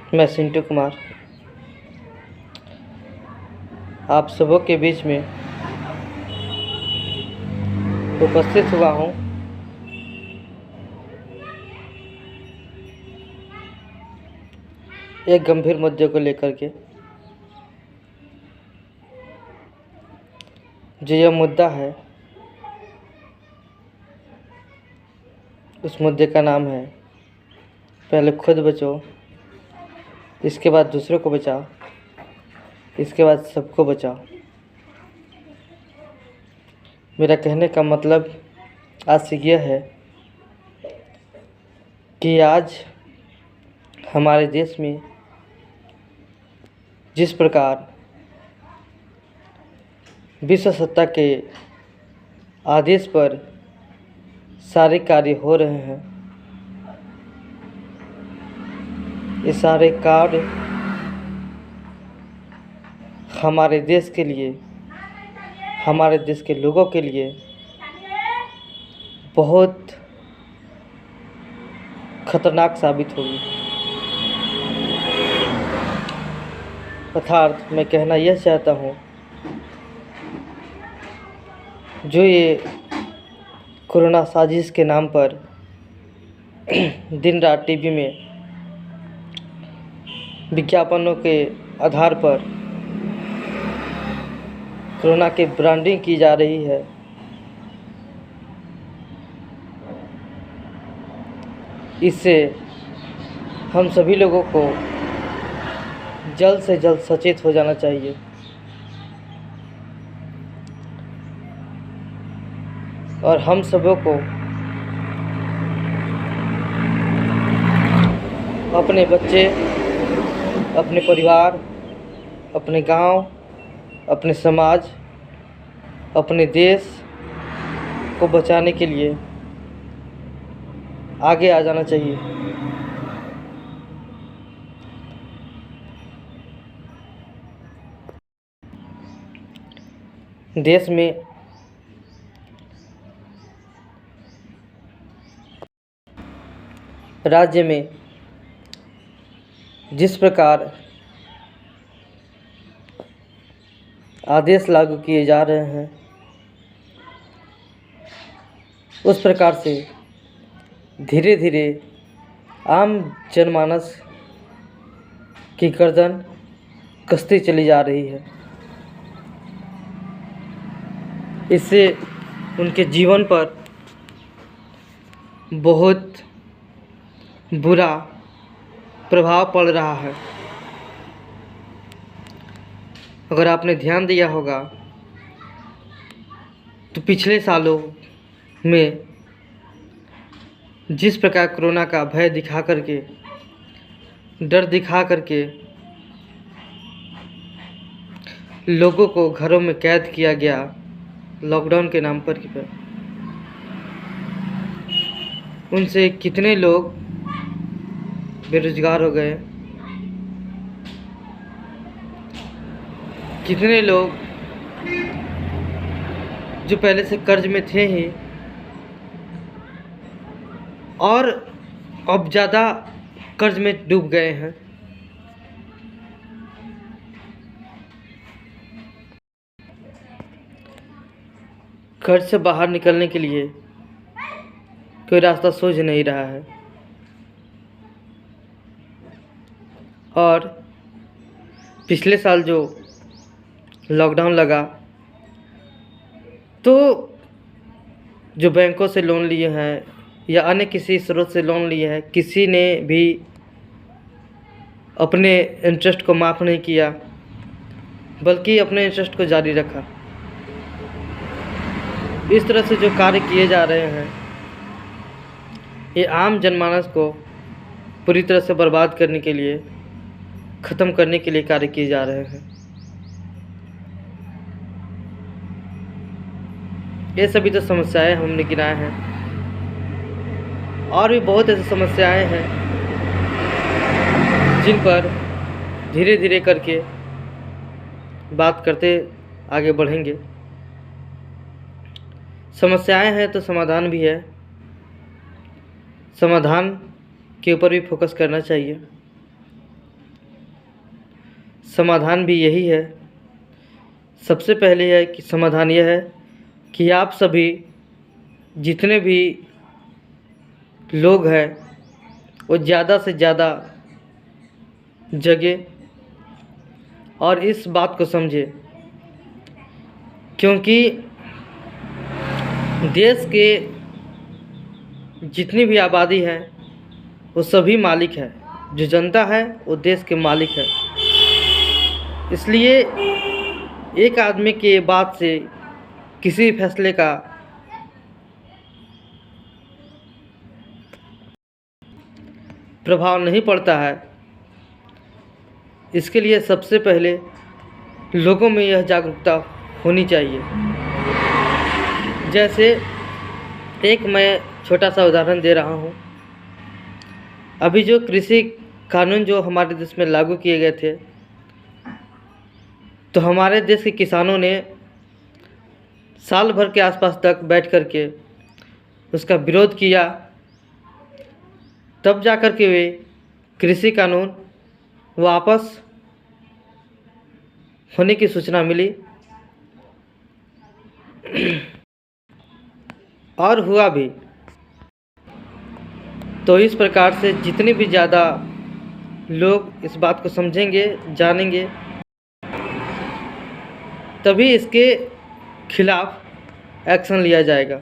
मैं चिंटू कुमार आप सबों के बीच में उपस्थित हुआ हूँ एक गंभीर मुद्दे को लेकर के। जो यह मुद्दा है, उस मुद्दे का नाम है पहले खुद बचो, इसके बाद दूसरों को बचाओ, इसके बाद सबको बचाओ। मेरा कहने का मतलब आज से यह है कि आज हमारे देश में जिस प्रकार विश्व सत्ता के आदेश पर सारे कार्य हो रहे हैं, ये सारे कार्य हमारे देश के लिए, हमारे देश के लोगों के लिए बहुत खतरनाक साबित होगी। अर्थात मैं कहना यह चाहता हूँ, जो ये कोरोना साजिश के नाम पर दिन रात टीवी में विज्ञापनों के आधार पर कोरोना की ब्रांडिंग की जा रही है, इससे हम सभी लोगों को जल्द से जल्द सचेत हो जाना चाहिए। और हम सबों को अपने बच्चे, अपने परिवार, अपने गांव, अपने समाज, अपने देश को बचाने के लिए आगे आ जाना चाहिए। देश में राज्य में जिस प्रकार आदेश लागू किए जा रहे हैं, उस प्रकार से धीरे धीरे आम जनमानस की गर्दन कसती चली जा रही है। इससे उनके जीवन पर बहुत बुरा प्रभाव पड़ रहा है। अगर आपने ध्यान दिया होगा तो पिछले सालों में जिस प्रकार कोरोना का भय दिखा करके, डर दिखा करके लोगों को घरों में कैद किया गया लॉकडाउन के नाम पर, उनसे कितने लोग बेरोजगार हो गए, कितने लोग जो पहले से कर्ज में थे ही और अब ज़्यादा कर्ज में डूब गए हैं। कर्ज से बाहर निकलने के लिए कोई रास्ता सूझ नहीं रहा है। और पिछले साल जो लॉकडाउन लगा तो जो बैंकों से लोन लिए हैं या अन्य किसी स्रोत से लोन लिए हैं, किसी ने भी अपने इंटरेस्ट को माफ़ नहीं किया, बल्कि अपने इंटरेस्ट को जारी रखा। इस तरह से जो कार्य किए जा रहे हैं, ये आम जनमानस को पूरी तरह से बर्बाद करने के लिए, ख़त्म करने के लिए कार्य किए जा रहे हैं। ये सभी तो समस्याएं हमने गिनाए हैं, और भी बहुत ऐसी समस्याएं हैं जिन पर धीरे धीरे करके बात करते आगे बढ़ेंगे। समस्याएं हैं तो समाधान भी है, समाधान के ऊपर भी फोकस करना चाहिए। समाधान भी यही है। सबसे पहले है कि समाधान यह है कि आप सभी जितने भी लोग हैं वो ज़्यादा से ज़्यादा जगे और इस बात को समझे, क्योंकि देश के जितनी भी आबादी है वो सभी मालिक है। जो जनता है वो देश के मालिक है। इसलिए एक आदमी के बात से किसी फैसले का प्रभाव नहीं पड़ता है। इसके लिए सबसे पहले लोगों में यह जागरूकता होनी चाहिए। जैसे एक मैं छोटा सा उदाहरण दे रहा हूँ। अभी जो कृषि कानून जो हमारे देश में लागू किए गए थे, तो हमारे देश के किसानों ने साल भर के आसपास तक बैठ कर के उसका विरोध किया, तब जा कर के वे कृषि कानून वापस होने की सूचना मिली और हुआ भी। तो इस प्रकार से जितने भी ज़्यादा लोग इस बात को समझेंगे, जानेंगे, तभी इसके खिलाफ एक्शन लिया जाएगा।